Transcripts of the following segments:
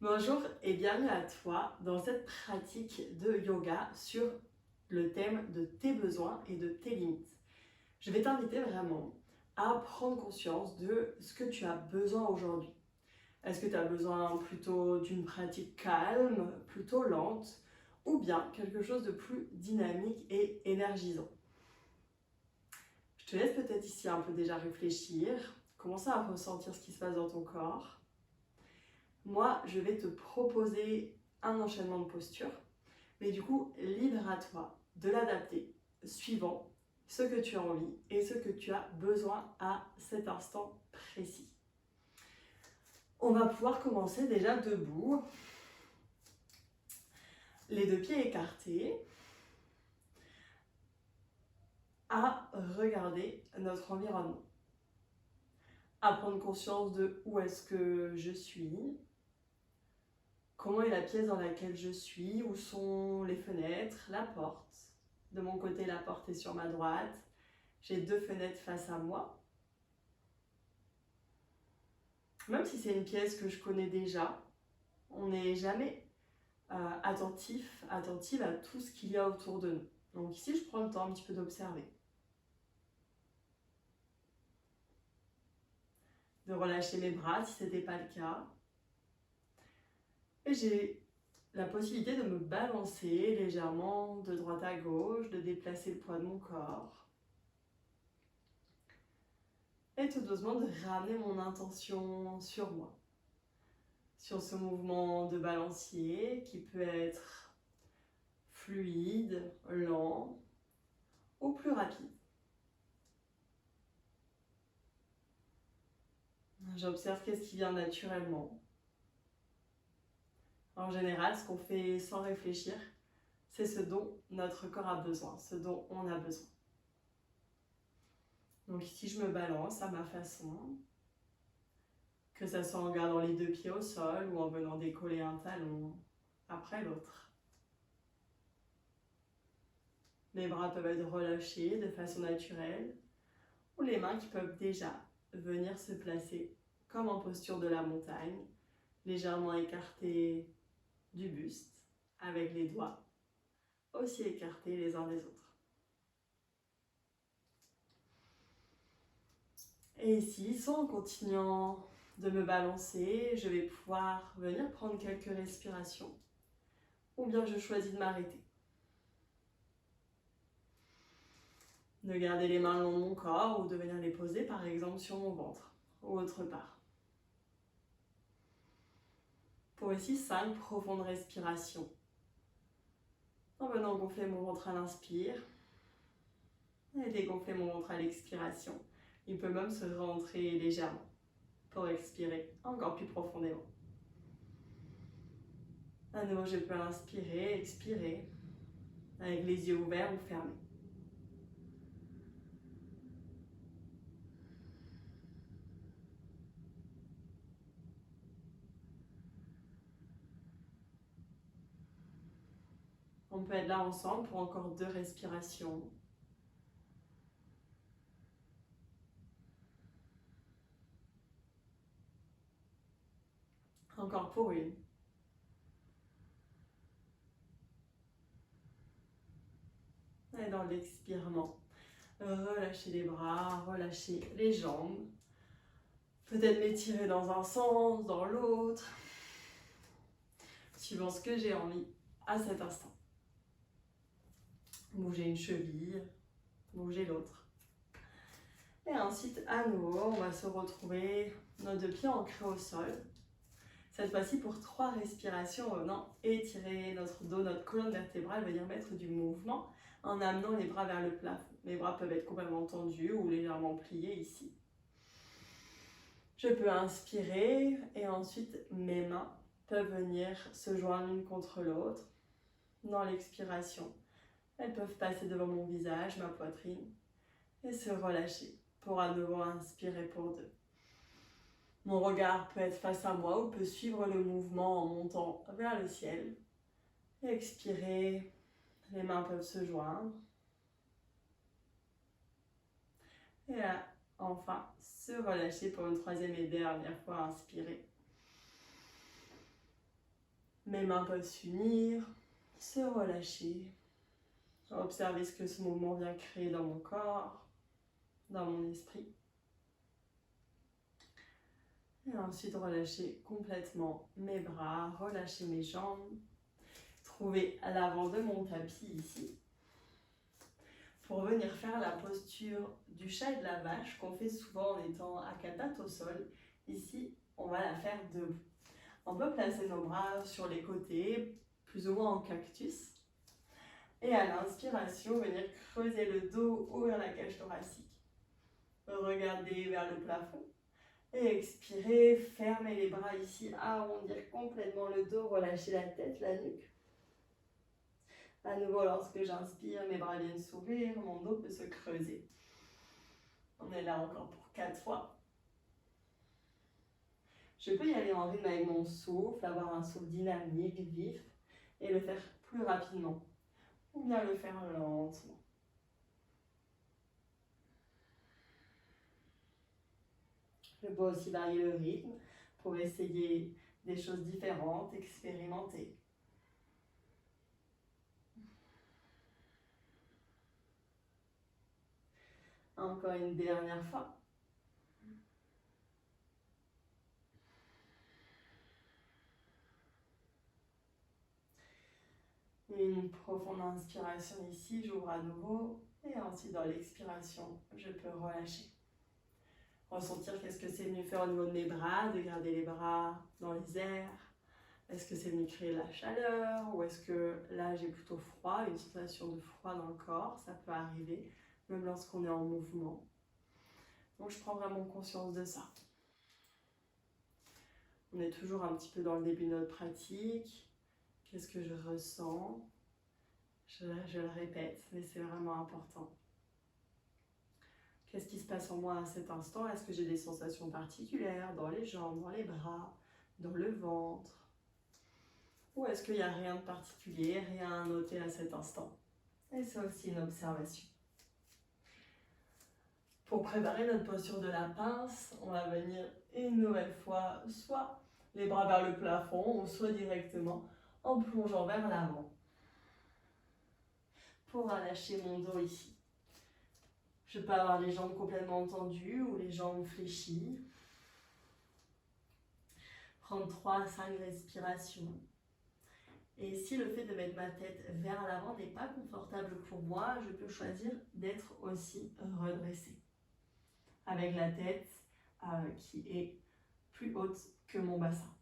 Bonjour et bienvenue à toi dans cette pratique de yoga sur le thème de tes besoins et de tes limites. Je vais t'inviter vraiment à prendre conscience de ce que tu as besoin aujourd'hui. Est-ce que tu as besoin plutôt d'une pratique calme, plutôt lente, ou bien quelque chose de plus dynamique et énergisant? Je te laisse peut-être ici un peu déjà réfléchir, commencer à ressentir ce qui se passe dans ton corps. Moi, je vais te proposer un enchaînement de postures, mais du coup, libre à toi de l'adapter suivant ce que tu as envie et ce que tu as besoin à cet instant précis. On va pouvoir commencer déjà debout, les deux pieds écartés, à regarder notre environnement, à prendre conscience de où est-ce que je suis, comment est la pièce dans laquelle je suis, où sont les fenêtres, la porte. De mon côté, la porte est sur ma droite. J'ai deux fenêtres face à moi. Même si c'est une pièce que je connais déjà, on n'est jamais attentive à tout ce qu'il y a autour de nous. Donc ici, je prends le temps un petit peu d'observer. De relâcher mes bras si ce n'était pas le cas. Et j'ai la possibilité de me balancer légèrement de droite à gauche, de déplacer le poids de mon corps. Et tout doucement de ramener mon intention sur moi. Sur ce mouvement de balancier qui peut être fluide, lent ou plus rapide. J'observe qu'est-ce qui vient naturellement. En général, ce qu'on fait sans réfléchir, c'est ce dont notre corps a besoin, ce dont on a besoin. Donc ici, je me balance à ma façon, que ce soit en gardant les deux pieds au sol ou en venant décoller un talon après l'autre. Les bras peuvent être relâchés de façon naturelle ou les mains qui peuvent déjà venir se placer comme en posture de la montagne, légèrement écartées du buste, avec les doigts aussi écartés les uns des autres. Et ici, sans en continuant de me balancer, je vais pouvoir venir prendre quelques respirations, ou bien je choisis de m'arrêter. De garder les mains le long de mon corps ou de venir les poser par exemple sur mon ventre ou autre part. Pour ici, 5 profondes respirations. En venant gonfler mon ventre à l'inspire et dégonfler mon ventre à l'expiration. Il peut même se rentrer légèrement pour expirer encore plus profondément. À nouveau, je peux inspirer, expirer avec les yeux ouverts ou fermés. On peut être là ensemble pour encore 2 respirations. Encore pour une. Et dans l'expirement, relâchez les bras, relâchez les jambes. Peut-être m'étirer dans un sens, dans l'autre, suivant ce que j'ai envie à cet instant. Bouger une cheville, bouger l'autre. Et ensuite, à nouveau, on va se retrouver nos deux pieds ancrés au sol. Cette fois-ci, pour 3 respirations, venant étirer notre dos, notre colonne vertébrale, venir mettre du mouvement en amenant les bras vers le plafond. Les bras peuvent être complètement tendus ou légèrement pliés ici. Je peux inspirer et ensuite mes mains peuvent venir se joindre l'une contre l'autre. Dans l'expiration, elles peuvent passer devant mon visage, ma poitrine et se relâcher pour à nouveau inspirer pour 2. Mon regard peut être face à moi ou peut suivre le mouvement en montant vers le ciel. Expirer, les mains peuvent se joindre. Et là, enfin, se relâcher pour une 3e et dernière fois, inspirer. Mes mains peuvent s'unir, se relâcher. Observer ce que ce mouvement vient créer dans mon corps, dans mon esprit. Et ensuite relâcher complètement mes bras, relâcher mes jambes. Trouver à l'avant de mon tapis ici. Pour venir faire la posture du chat et de la vache qu'on fait souvent en étant à quatre pattes au sol. Ici, on va la faire debout. On peut placer nos bras sur les côtés, plus ou moins en cactus. Et à l'inspiration, venir creuser le dos, ouvrir la cage thoracique. Regarder vers le plafond. Et expirer, fermer les bras ici, arrondir complètement le dos, relâcher la tête, la nuque. À nouveau, lorsque j'inspire, mes bras viennent s'ouvrir, mon dos peut se creuser. On est là encore pour 4 fois. Je peux y aller en rythme avec mon souffle, avoir un souffle dynamique, vif, et le faire plus rapidement. Ou bien le faire lentement. Je peux aussi varier le rythme pour essayer des choses différentes, expérimenter. Encore une dernière fois. Une profonde inspiration ici, j'ouvre à nouveau. Et ensuite, dans l'expiration, je peux relâcher. Ressentir qu'est-ce que c'est venu faire au niveau de mes bras, de garder les bras dans les airs. Est-ce que c'est venu créer de la chaleur ou est-ce que là j'ai plutôt froid, une sensation de froid dans le corps, ça peut arriver, même lorsqu'on est en mouvement. Donc je prends vraiment conscience de ça. On est toujours un petit peu dans le début de notre pratique. Qu'est-ce que je ressens ? Je le répète, mais c'est vraiment important. Qu'est-ce qui se passe en moi à cet instant ? Est-ce que j'ai des sensations particulières dans les jambes, dans les bras, dans le ventre ? Ou est-ce qu'il n'y a rien de particulier, rien à noter à cet instant ? Et c'est aussi une observation. Pour préparer notre posture de la pince, on va venir une nouvelle fois, soit les bras vers le plafond, ou soit directement en plongeant vers l'avant. Pour relâcher mon dos ici. Je peux avoir les jambes complètement tendues ou les jambes fléchies. Prendre 3 à 5 respirations. Et si le fait de mettre ma tête vers l'avant n'est pas confortable pour moi, je peux choisir d'être aussi redressée. Avec la tête qui est plus haute que mon bassin.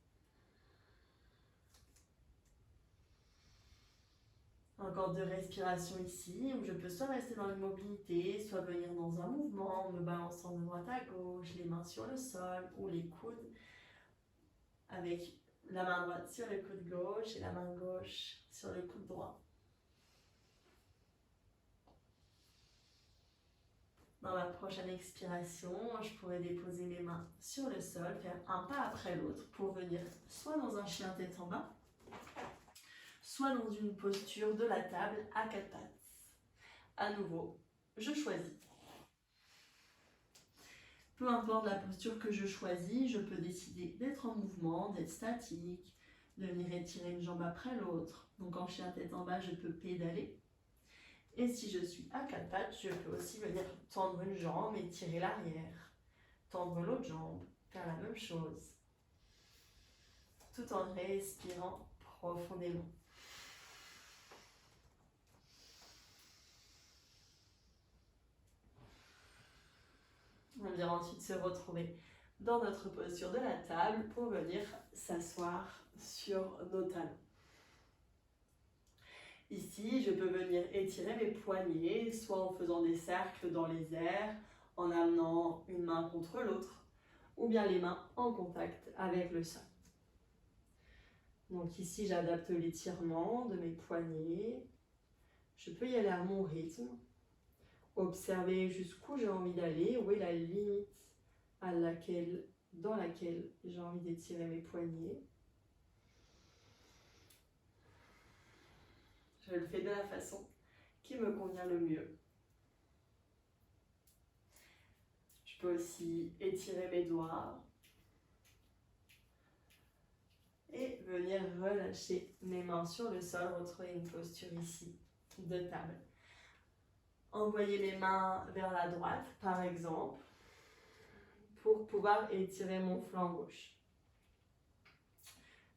Encore 2 respirations ici, où je peux soit rester dans l'immobilité, soit venir dans un mouvement, me balançant de droite à gauche, les mains sur le sol ou les coudes, avec la main droite sur le coude gauche et la main gauche sur le coude droit. Dans ma prochaine expiration, je pourrais déposer mes mains sur le sol, faire un pas après l'autre pour venir soit dans un chien tête en bas, soit dans une posture de la table à 4 pattes. À nouveau, je choisis. Peu importe la posture que je choisis, je peux décider d'être en mouvement, d'être statique, de venir étirer une jambe après l'autre. Donc en chien tête en bas, je peux pédaler. Et si je suis à 4 pattes, je peux aussi venir tendre une jambe et tirer l'arrière. Tendre l'autre jambe, faire la même chose. Tout en respirant profondément. On vient ensuite se retrouver dans notre posture de la table pour venir s'asseoir sur nos talons. Ici, je peux venir étirer mes poignets, soit en faisant des cercles dans les airs, en amenant une main contre l'autre, ou bien les mains en contact avec le sol. Donc ici, j'adapte l'étirement de mes poignets. Je peux y aller à mon rythme. Observer jusqu'où j'ai envie d'aller, où est la limite dans laquelle j'ai envie d'étirer mes poignets. Je le fais de la façon qui me convient le mieux. Je peux aussi étirer mes doigts et venir venir relâcher mes mains sur le sol, retrouver une posture ici de table. Envoyer mes mains vers la droite, par exemple, pour pouvoir étirer mon flanc gauche.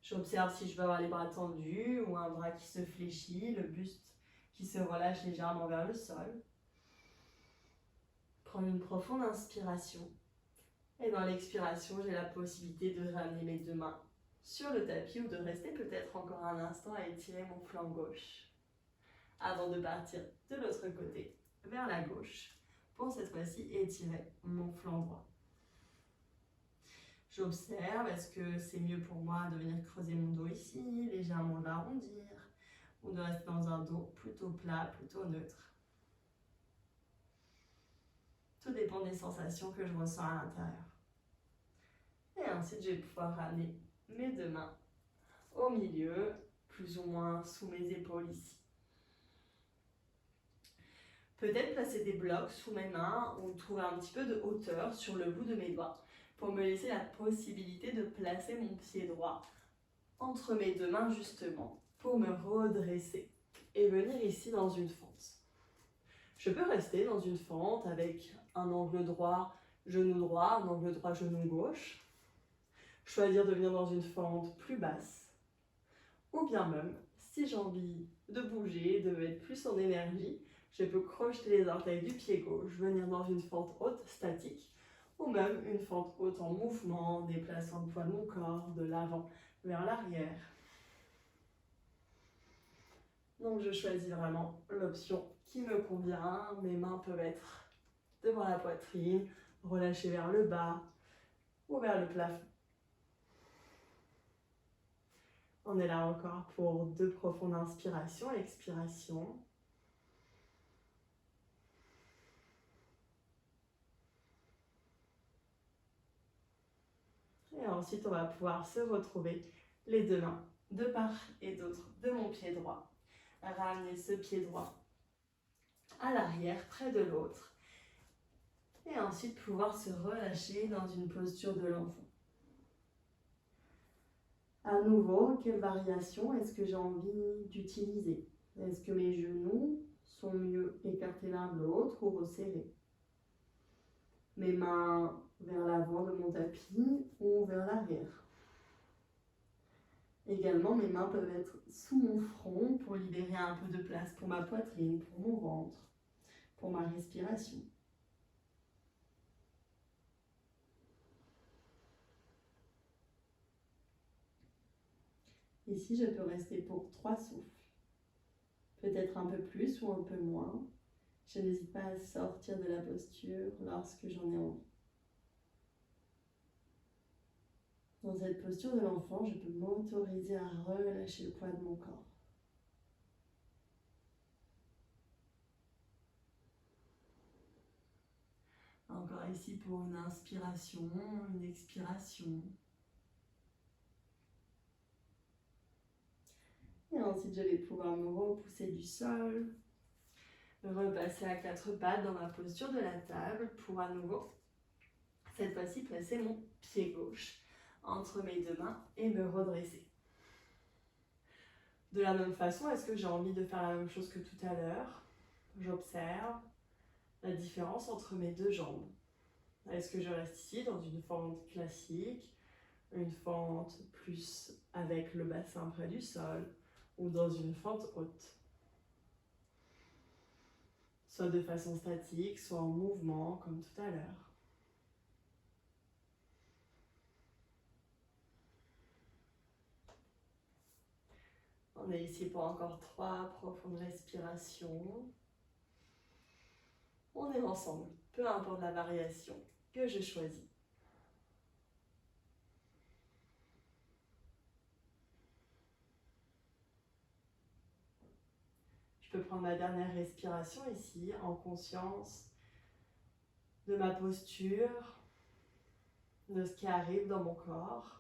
J'observe si je veux avoir les bras tendus ou un bras qui se fléchit, le buste qui se relâche légèrement vers le sol. Prendre une profonde inspiration. Et dans l'expiration, j'ai la possibilité de ramener mes deux mains sur le tapis ou de rester peut-être encore un instant à étirer mon flanc gauche. Avant de partir de l'autre côté, vers la gauche, pour cette fois-ci étirer mon flanc droit. J'observe, est-ce que c'est mieux pour moi de venir creuser mon dos ici, légèrement l'arrondir, ou de rester dans un dos plutôt plat, plutôt neutre. Tout dépend des sensations que je ressens à l'intérieur. Et ensuite, je vais pouvoir ramener mes deux mains au milieu, plus ou moins sous mes épaules ici. Peut-être placer des blocs sous mes mains ou trouver un petit peu de hauteur sur le bout de mes doigts pour me laisser la possibilité de placer mon pied droit entre mes deux mains justement pour me redresser et venir ici dans une fente. Je peux rester dans une fente avec un angle droit, genou droit, un angle droit, genou gauche. Choisir de venir dans une fente plus basse. Ou bien même, si j'ai envie de bouger, de mettre plus en énergie, je peux crocheter les orteils du pied gauche, venir dans une fente haute statique, ou même une fente haute en mouvement, en déplaçant le poids de mon corps de l'avant vers l'arrière. Donc je choisis vraiment l'option qui me convient. Mes mains peuvent être devant la poitrine, relâchées vers le bas ou vers le plafond. On est là encore pour 2 profondes inspirations et expirations. Et ensuite, on va pouvoir se retrouver les deux mains de part et d'autre de mon pied droit. Ramener ce pied droit à l'arrière, près de l'autre. Et ensuite, pouvoir se relâcher dans une posture de l'enfant. À nouveau, quelle variation est-ce que j'ai envie d'utiliser? Est-ce que mes genoux sont mieux écartés l'un de l'autre ou resserrés? Mes mains vers l'avant de mon tapis ou vers l'arrière. Également, mes mains peuvent être sous mon front pour libérer un peu de place pour ma poitrine, pour mon ventre, pour ma respiration. Ici, je peux rester pour 3 souffles. Peut-être un peu plus ou un peu moins. Je n'hésite pas à sortir de la posture lorsque j'en ai envie. Dans cette posture de l'enfant, je peux m'autoriser à relâcher le poids de mon corps. Encore ici pour une inspiration, une expiration. Et ensuite, je vais pouvoir me repousser du sol, repasser à 4 pattes dans ma posture de la table pour à nouveau, cette fois-ci, placer mon pied gauche entre mes deux mains et me redresser. De la même façon, est-ce que j'ai envie de faire la même chose que tout à l'heure? J'observe la différence entre mes deux jambes. Est-ce que je reste ici dans une fente classique, une fente plus avec le bassin près du sol, ou dans une fente haute? Soit de façon statique, soit en mouvement, comme tout à l'heure. On est ici pour encore 3 profondes respirations. On est ensemble, peu importe la variation que je choisis. Je peux prendre ma dernière respiration ici, en conscience de ma posture, de ce qui arrive dans mon corps.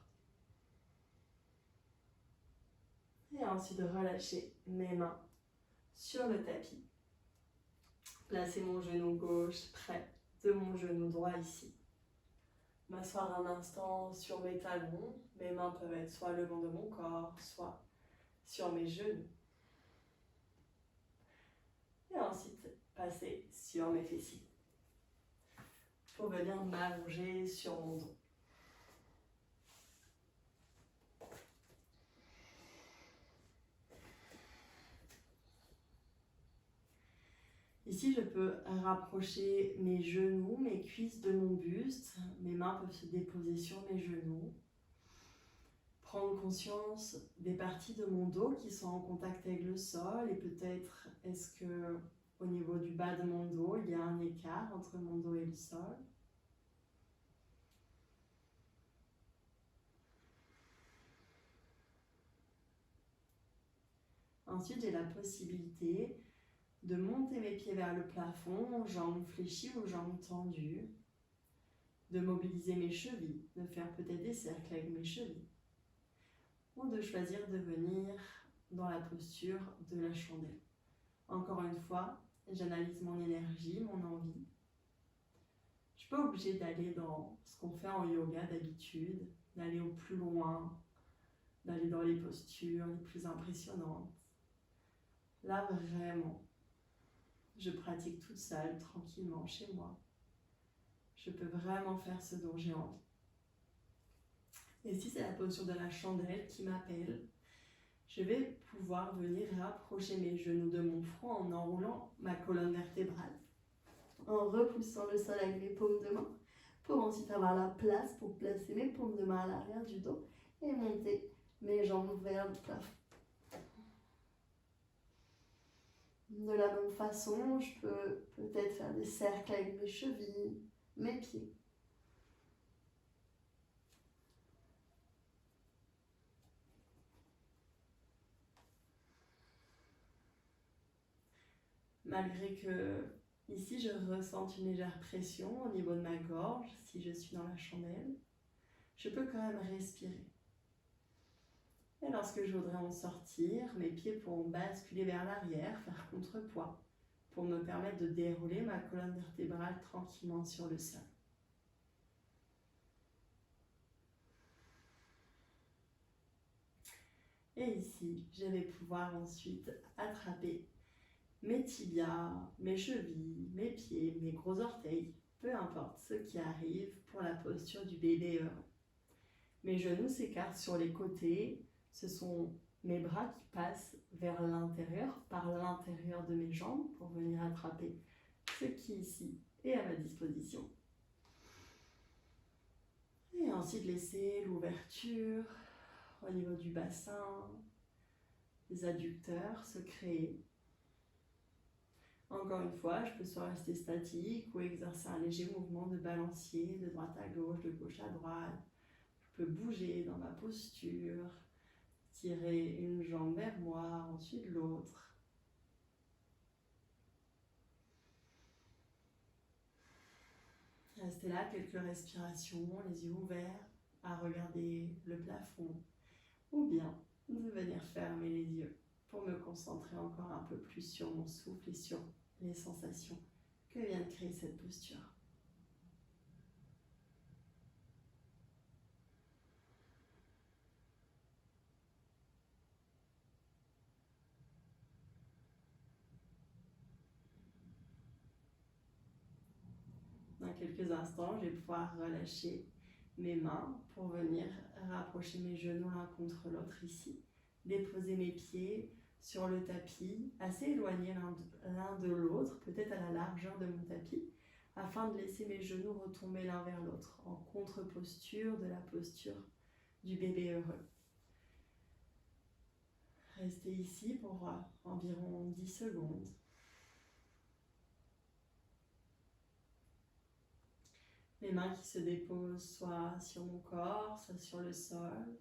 Et ensuite de relâcher mes mains sur le tapis. Placer mon genou gauche près de mon genou droit ici. m'asseoir un instant sur mes talons. Mes mains peuvent être soit le long de mon corps, soit sur mes genoux. Et ensuite, passer sur mes fessiers pour venir m'allonger sur mon dos. Ici, je peux rapprocher mes genoux, mes cuisses de mon buste. Mes mains peuvent se déposer sur mes genoux. Prendre conscience des parties de mon dos qui sont en contact avec le sol et peut-être est-ce que au niveau du bas de mon dos, il y a un écart entre mon dos et le sol. Ensuite, j'ai la possibilité de monter mes pieds vers le plafond, jambes fléchies ou jambes tendues, de mobiliser mes chevilles, de faire peut-être des cercles avec mes chevilles, ou de choisir de venir dans la posture de la chandelle. Encore une fois, j'analyse mon énergie, mon envie. Je ne suis pas obligée d'aller dans ce qu'on fait en yoga d'habitude, d'aller au plus loin, d'aller dans les postures les plus impressionnantes. Là, vraiment, je pratique toute seule, tranquillement, chez moi. Je peux vraiment faire ce dont j'ai envie. Et si c'est la posture de la chandelle qui m'appelle, je vais pouvoir venir rapprocher mes genoux de mon front en enroulant ma colonne vertébrale, en repoussant le sol avec mes paumes de main, pour ensuite avoir la place pour placer mes paumes de main à l'arrière du dos et monter mes jambes vers le plafond. De la même façon, je peux peut-être faire des cercles avec mes chevilles, mes pieds. Malgré que ici je ressente une légère pression au niveau de ma gorge, si je suis dans la chandelle, je peux quand même respirer. Et lorsque je voudrais en sortir, mes pieds pourront basculer vers l'arrière, faire contrepoids, pour me permettre de dérouler ma colonne vertébrale tranquillement sur le sol. Et ici, je vais pouvoir ensuite attraper mes tibias, mes chevilles, mes pieds, mes gros orteils, peu importe ce qui arrive pour la posture du bébé heureux. Mes genoux s'écartent sur les côtés, ce sont mes bras qui passent vers l'intérieur, par l'intérieur de mes jambes pour venir attraper ce qui ici est à ma disposition. Et ensuite laisser l'ouverture au niveau du bassin, des adducteurs se créer. Encore une fois, je peux soit rester statique ou exercer un léger mouvement de balancier de droite à gauche, de gauche à droite. Je peux bouger dans ma posture, tirer une jambe vers moi, ensuite l'autre. Rester là quelques respirations, les yeux ouverts, à regarder le plafond, ou bien de venir fermer les yeux pour me concentrer encore un peu plus sur mon souffle et sur les sensations que vient de créer cette posture. Dans quelques instants, je vais pouvoir relâcher mes mains pour venir rapprocher mes genoux l'un contre l'autre ici. Déposer mes pieds sur le tapis, assez éloignés l'un de l'autre, peut-être à la largeur de mon tapis, afin de laisser mes genoux retomber l'un vers l'autre, en contre-posture de la posture du bébé heureux. Restez ici pour environ 10 secondes. Les mains qui se déposent soit sur mon corps, soit sur le sol.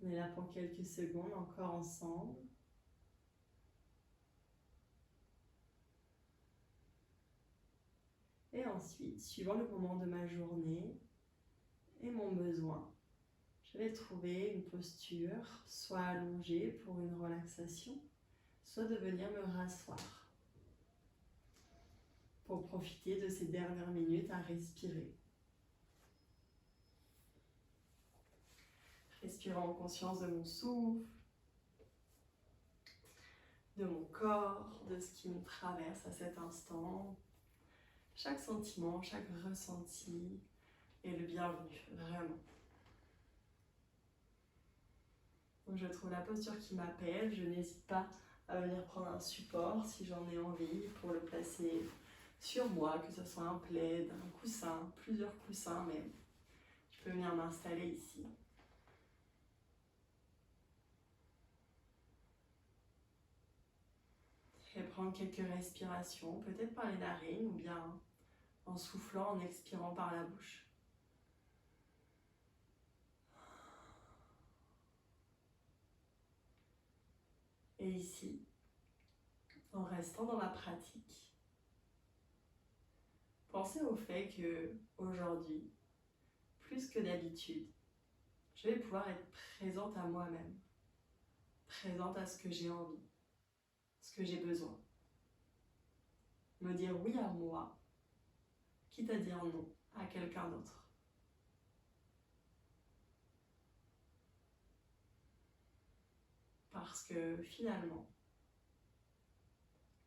On est là pour quelques secondes encore ensemble. Et ensuite, suivant le moment de ma journée et mon besoin, je vais trouver une posture, soit allongée pour une relaxation, soit de venir me rasseoir pour profiter de ces dernières minutes à respirer. Respirant en conscience de mon souffle, de mon corps, de ce qui me traverse à cet instant. Chaque sentiment, chaque ressenti est le bienvenu, vraiment. Donc je trouve la posture qui m'appelle, je n'hésite pas à venir prendre un support si j'en ai envie pour le placer sur moi, que ce soit un plaid, un coussin, plusieurs coussins même. Je peux venir m'installer ici. Et prendre quelques respirations, peut-être par les narines ou bien en soufflant, en expirant par la bouche. Et ici, en restant dans la pratique, pensez au fait que aujourd'hui, plus que d'habitude, je vais pouvoir être présente à moi-même, présente à ce que j'ai envie, ce que j'ai besoin. Me dire oui à moi, quitte à dire non à quelqu'un d'autre. Parce que finalement,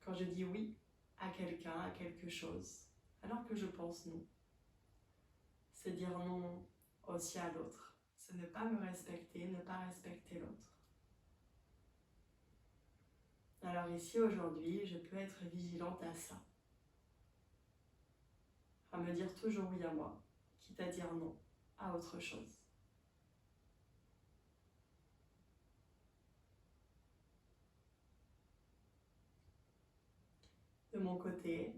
quand je dis oui à quelqu'un, à quelque chose, alors que je pense non, c'est dire non aussi à l'autre. C'est ne pas me respecter, ne pas respecter l'autre. Alors ici, aujourd'hui, je peux être vigilante à ça. À me dire toujours oui à moi, quitte à dire non à autre chose. De mon côté,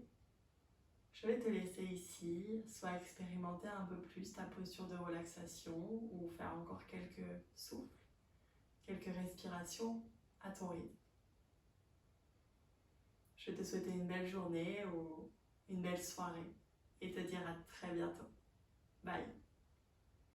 je vais te laisser ici, soit expérimenter un peu plus ta posture de relaxation ou faire encore quelques souffles, quelques respirations à ton rythme. Je vais te souhaiter une belle journée ou une belle soirée et te dire à très bientôt. Bye!